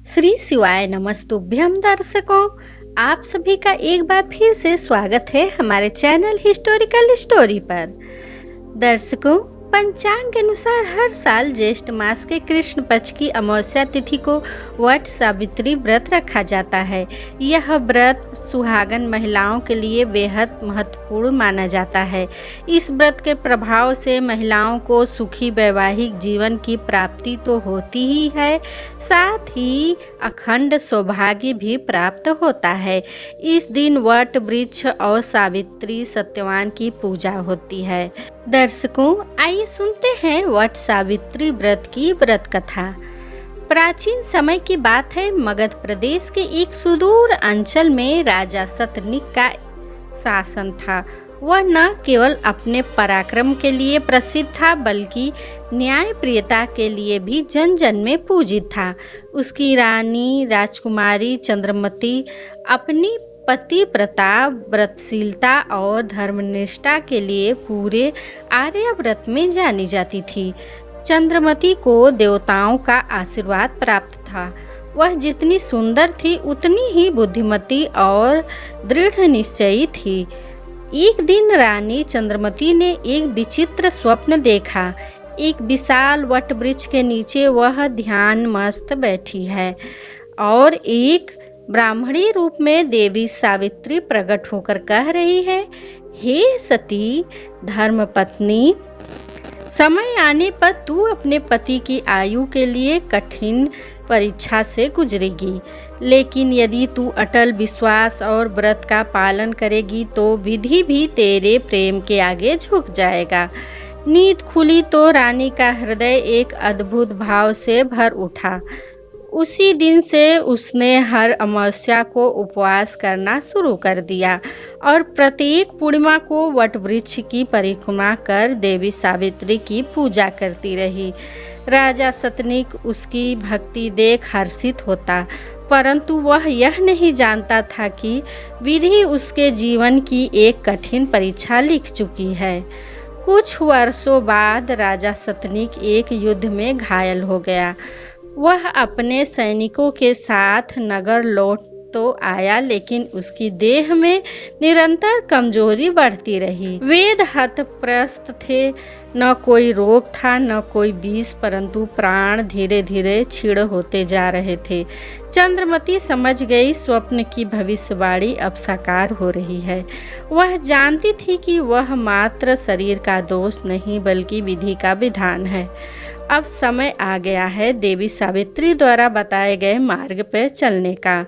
श्री शिवाय नमस्तुभ्यम दर्शकों, आप सभी का एक बार फिर से स्वागत है हमारे चैनल हिस्टोरिकल स्टोरी पर। दर्शकों, पंचांग के अनुसार हर साल ज्येष्ठ मास के कृष्ण पक्ष की अमावस्या तिथि को वट सावित्री व्रत रखा जाता है। यह व्रत सुहागन महिलाओं के लिए बेहद महत्वपूर्ण माना जाता है। इस व्रत के प्रभाव से महिलाओं को सुखी वैवाहिक जीवन की प्राप्ति तो होती ही है, साथ ही अखंड सौभाग्य भी प्राप्त होता है। इस दिन वट वृक्ष और सावित्री सत्यवान की पूजा होती है। दर्शकों, आइए सुनते हैं वट सावित्री व्रत की व्रत कथा। प्राचीन समय की बात है। मगध प्रदेश के एक सुदूर अंचल में राजा सतनिक का शासन था। वह न केवल अपने पराक्रम के लिए प्रसिद्ध था, बल्कि न्यायप्रियता के लिए भी जन जन में पूजित था। उसकी रानी राजकुमारी चंद्रमती अपनी पतिव्रता, व्रतशीलता और धर्मनिष्ठा के लिए पूरे आर्यावर्त में जानी जाती थी। चंद्रमती को देवताओं का आशीर्वाद प्राप्त था। वह जितनी सुंदर थी, उतनी ही बुद्धिमती और दृढ़ निश्चयी थी। एक दिन रानी चंद्रमती ने एक विचित्र स्वप्न देखा। एक विशाल वट वृक्ष के नीचे वह ध्यान मस्त बैठी है और एक ब्राह्मणी रूप में देवी सावित्री प्रकट होकर कह रही है, हे सती धर्मपत्नी, समय आने पर तू अपने पति की आयु के लिए कठिन परीक्षा से गुजरेगी, लेकिन यदि तू अटल विश्वास और व्रत का पालन करेगी तो विधि भी तेरे प्रेम के आगे झुक जाएगा। नींद खुली तो रानी का हृदय एक अद्भुत भाव से भर उठा। उसी दिन से उसने हर अमावस्या को उपवास करना शुरू कर दिया और प्रत्येक पूर्णिमा को वट वृक्ष की परिक्रमा कर देवी सावित्री की पूजा करती रही। राजा सतनिक उसकी भक्ति देख हर्षित होता, परंतु वह यह नहीं जानता था कि विधि उसके जीवन की एक कठिन परीक्षा लिख चुकी है। कुछ वर्षों बाद राजा सतनिक एक युद्ध में घायल हो गया। वह अपने सैनिकों के साथ नगर लौट तो आया, लेकिन उसकी देह में निरंतर कमजोरी बढ़ती रही। वेद हतप्रस्त थे, न कोई रोग था न कोई विष, परंतु प्राण धीरे धीरे क्षीण होते जा रहे थे। चंद्रमती समझ गई स्वप्न की भविष्यवाणी अब साकार हो रही है। वह जानती थी कि वह मात्र शरीर का दोष नहीं, बल्कि विधि का विधान है। अब समय आ गया है देवी सावित्री द्वारा बताए गए मार्ग पर चलने का।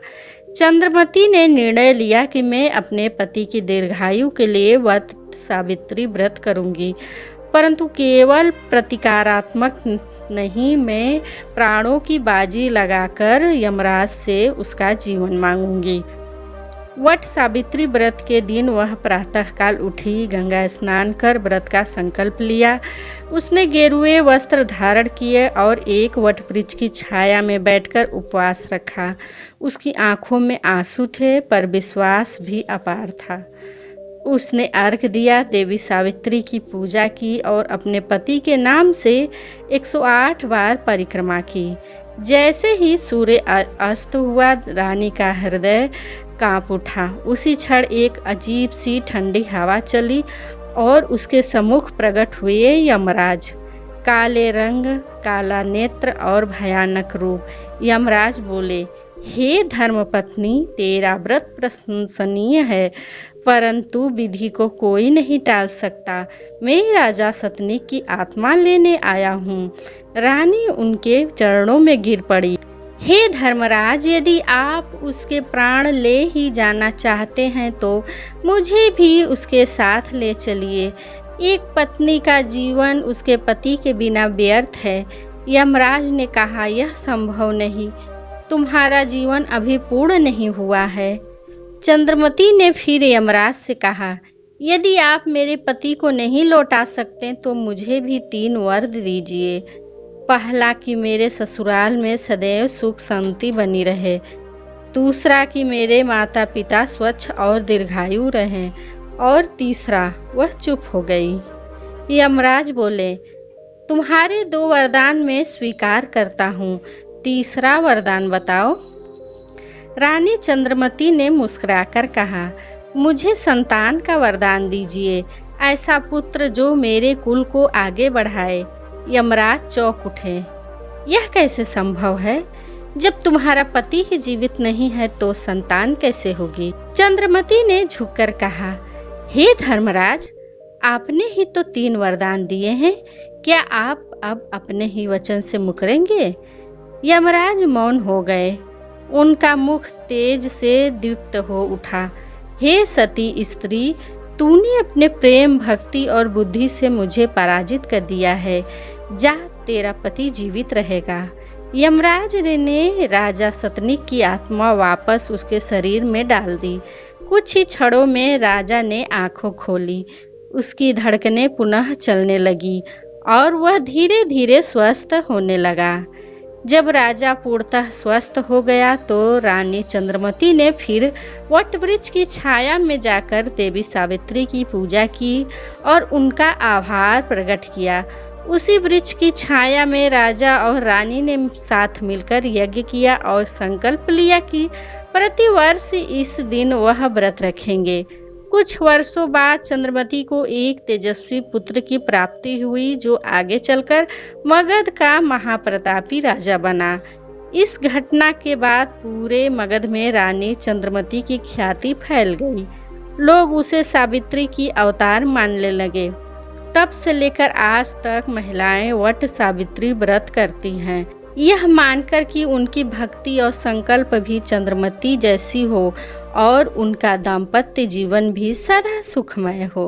चंद्रमती ने निर्णय लिया कि मैं अपने पति की दीर्घायु के लिए वट सावित्री व्रत करूंगी, परंतु केवल प्रतिकारात्मक नहीं, मैं प्राणों की बाजी लगाकर यमराज से उसका जीवन मांगूंगी। वट सावित्री व्रत के दिन वह प्रातःकाल उठी, गंगा स्नान कर व्रत का संकल्प लिया। उसने गेरुए वस्त्र धारण किए और एक वट वृक्ष की छाया में बैठकर उपवास रखा। उसकी आंखों में आंसू थे, पर विश्वास भी अपार था। उसने अर्घ दिया, देवी सावित्री की पूजा की और अपने पति के नाम से 108 बार परिक्रमा की। जैसे ही सूर्य अस्त हुआ, रानी का हृदय कांप उठा। उसी क्षण एक अजीब सी ठंडी हवा चली और उसके सम्मुख प्रकट हुए यमराज। काले रंग, काला नेत्र और भयानक रूप। यमराज बोले, हे धर्मपत्नी, तेरा व्रत प्रशंसनीय है, परंतु विधि को कोई नहीं टाल सकता। मैं राजा सतनिक की आत्मा लेने आया हूँ। रानी उनके चरणों में गिर पड़ी। हे धर्मराज, यदि आप उसके प्राण ले ही जाना चाहते हैं तो मुझे भी उसके साथ ले चलिए। एक पत्नी का जीवन उसके पति के बिना व्यर्थ है। यमराज ने कहा, यह संभव नहीं, तुम्हारा जीवन अभी पूर्ण नहीं हुआ है। चंद्रमती ने फिर यमराज से कहा, यदि आप मेरे पति को नहीं लौटा सकते तो मुझे भी 3 वर दीजिए। पहला कि मेरे ससुराल में सदैव सुख शांति बनी रहे, दूसरा कि मेरे माता पिता स्वच्छ और दीर्घायु रहें, और तीसरा। वह चुप हो गई। यमराज बोले, तुम्हारे 2 वरदान मैं स्वीकार करता हूँ। तीसरा वरदान बताओ। रानी चंद्रमती ने मुस्कुराकर कहा, मुझे संतान का वरदान दीजिए, ऐसा पुत्र जो मेरे कुल को आगे बढ़ाए। यमराज चौंक उठे। यह कैसे संभव है? जब तुम्हारा पति ही जीवित नहीं है तो संतान कैसे होगी? चंद्रमती ने झुककर कहा, हे धर्मराज, आपने ही तो 3 वरदान दिए हैं, क्या आप अब अपने ही वचन से मुकरेंगे? यमराज मौन हो गए। उनका मुख तेज से दीप्त हो उठा। हे सती स्त्री, तूने अपने प्रेम, भक्ति और बुद्धि से मुझे पराजित कर दिया है। जा, तेरा पति जीवित रहेगा। यमराज ने राजा सतनिक की आत्मा वापस उसके शरीर में डाल दी। कुछ ही क्षणों में राजा ने आंखें खोली। उसकी धड़कनें पुनः चलने लगी और वह धीरे धीरे स्वस्थ होने लगा। जब राजा पूर्णतः स्वस्थ हो गया तो रानी चंद्रमती ने फिर वटवृक्ष की छाया में जाकर देवी सावित्री की पूजा की और उनका आभार प्रकट किया। उसी वृक्ष की छाया में राजा और रानी ने साथ मिलकर यज्ञ किया और संकल्प लिया कि प्रतिवर्ष इस दिन वह व्रत रखेंगे। कुछ वर्षों बाद चंद्रमती को एक तेजस्वी पुत्र की प्राप्ति हुई जो आगे चलकर मगध का महाप्रतापी राजा बना। इस घटना के बाद पूरे मगध में रानी चंद्रमती की ख्याति फैल गई। लोग उसे सावित्री की अवतार मानने लगे। तब से लेकर आज तक महिलाएं वट सावित्री व्रत करती हैं, यह मानकर कि उनकी भक्ति और संकल्प भी चंद्रमती जैसी हो और उनका दाम्पत्य जीवन भी सदा सुखमय हो।